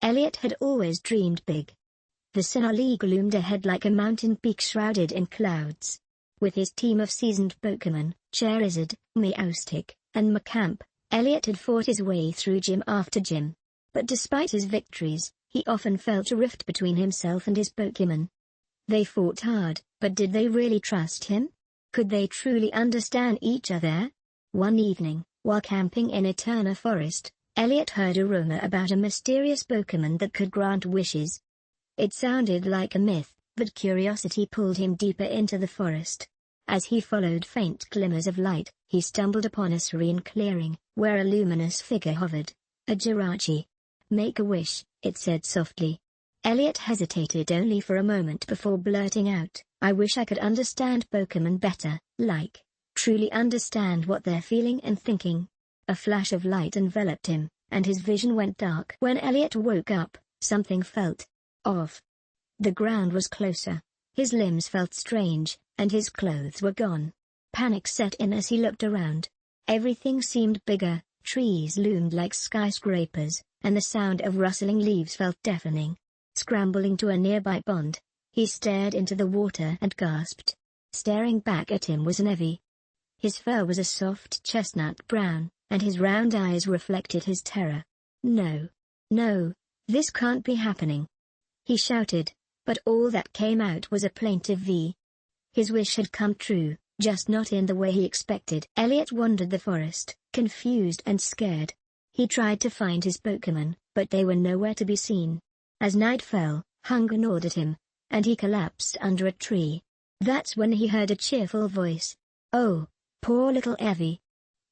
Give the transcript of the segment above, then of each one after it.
Elliot had always dreamed big. The Sinnoh loomed ahead like a mountain peak shrouded in clouds. With his team of seasoned Pokémon, Charizard, Meowstic, and Macamp, Elliot had fought his way through gym after gym. But despite his victories, he often felt a rift between himself and his Pokémon. They fought hard, but did they really trust him? Could they truly understand each other? One evening, while camping in Eterna Forest, Elliot heard a rumor about a mysterious Pokémon that could grant wishes. It sounded like a myth, but curiosity pulled him deeper into the forest. As he followed faint glimmers of light, he stumbled upon a serene clearing, where a luminous figure hovered. A Jirachi. "Make a wish," it said softly. Elliot hesitated only for a moment before blurting out, "I wish I could understand Pokémon better, truly understand what they're feeling and thinking." A flash of light enveloped him, and his vision went dark. When Elliot woke up, something felt off. The ground was closer. His limbs felt strange, and his clothes were gone. Panic set in as he looked around. Everything seemed bigger, trees loomed like skyscrapers, and the sound of rustling leaves felt deafening. Scrambling to a nearby pond, he stared into the water and gasped. Staring back at him was an Eevee. His fur was a soft chestnut brown, and his round eyes reflected his terror. "No. No, this can't be happening," he shouted, but all that came out was a plaintive V. His wish had come true, just not in the way he expected. Elliot wandered the forest, confused and scared. He tried to find his Pokémon, but they were nowhere to be seen. As night fell, hunger gnawed at him, and he collapsed under a tree. That's when he heard a cheerful voice. "Oh, poor little Eevee."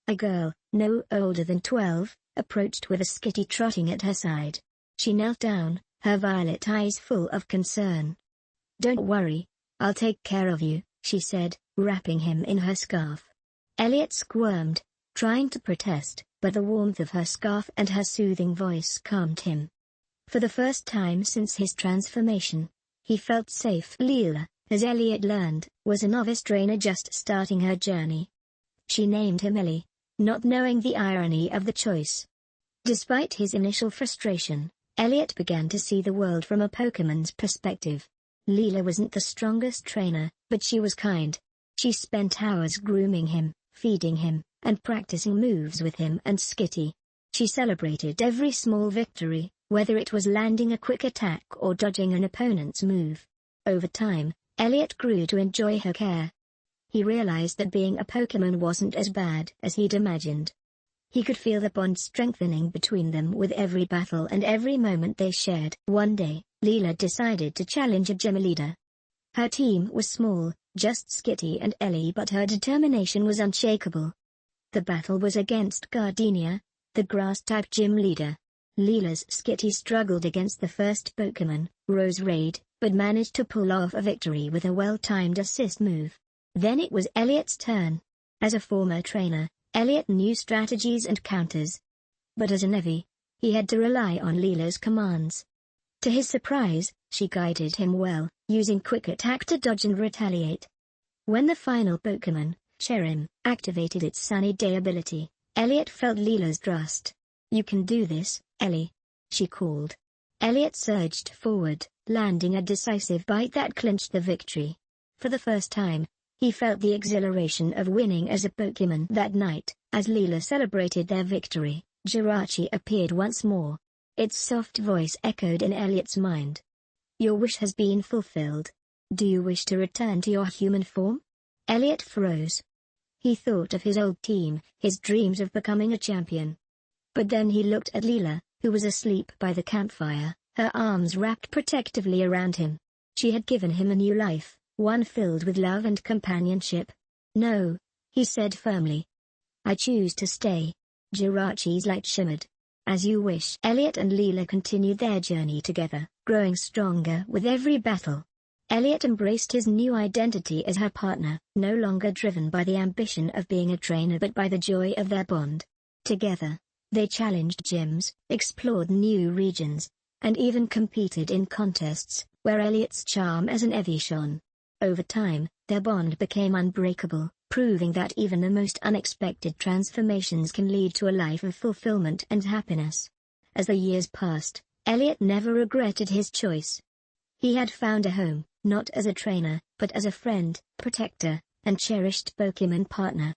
A girl, no older than 12, approached with a Skitty trotting at her side. She knelt down, her violet eyes full of concern. "Don't worry, I'll take care of you," she said, wrapping him in her scarf. Elliot squirmed, trying to protest, but the warmth of her scarf and her soothing voice calmed him. For the first time since his transformation, he felt safe. Leela, as Elliot learned, was a novice trainer just starting her journey. She named him Ellie, not knowing the irony of the choice. Despite his initial frustration, Elliot began to see the world from a Pokémon's perspective. Leela wasn't the strongest trainer, but she was kind. She spent hours grooming him, feeding him, and practicing moves with him and Skitty. She celebrated every small victory, whether it was landing a quick attack or dodging an opponent's move. Over time, Elliot grew to enjoy her care. He realized that being a Pokémon wasn't as bad as he'd imagined. He could feel the bond strengthening between them with every battle and every moment they shared. One day, Leela decided to challenge a gym leader. Her team was small, just Skitty and Ellie, but her determination was unshakable. The battle was against Gardenia, the grass-type gym leader. Leela's Skitty struggled against the first Pokémon, Roserade, but managed to pull off a victory with a well-timed assist move. Then it was Elliot's turn. As a former trainer, Elliot knew strategies and counters. But as an Eevee, he had to rely on Leela's commands. To his surprise, she guided him well, using quick attack to dodge and retaliate. When the final Pokémon, Cherim, activated its Sunny Day ability, Elliot felt Leela's trust. "You can do this, Ellie," she called. Elliot surged forward, landing a decisive bite that clinched the victory. For the first time, he felt the exhilaration of winning as a Pokémon. That night, as Leela celebrated their victory, Jirachi appeared once more. Its soft voice echoed in Elliot's mind. "Your wish has been fulfilled. Do you wish to return to your human form?" Elliot froze. He thought of his old team, his dreams of becoming a champion. But then he looked at Leela, who was asleep by the campfire, her arms wrapped protectively around him. She had given him a new life, one filled with love and companionship. "No," he said firmly. "I choose to stay." Jirachi's light shimmered. "As you wish." Elliot and Leela continued their journey together, growing stronger with every battle. Elliot embraced his new identity as her partner, no longer driven by the ambition of being a trainer but by the joy of their bond. Together, they challenged gyms, explored new regions, and even competed in contests, where Elliot's charm as an Eevee shone. Over time, their bond became unbreakable, proving that even the most unexpected transformations can lead to a life of fulfillment and happiness. As the years passed, Elliot never regretted his choice. He had found a home, not as a trainer, but as a friend, protector, and cherished Pokémon partner.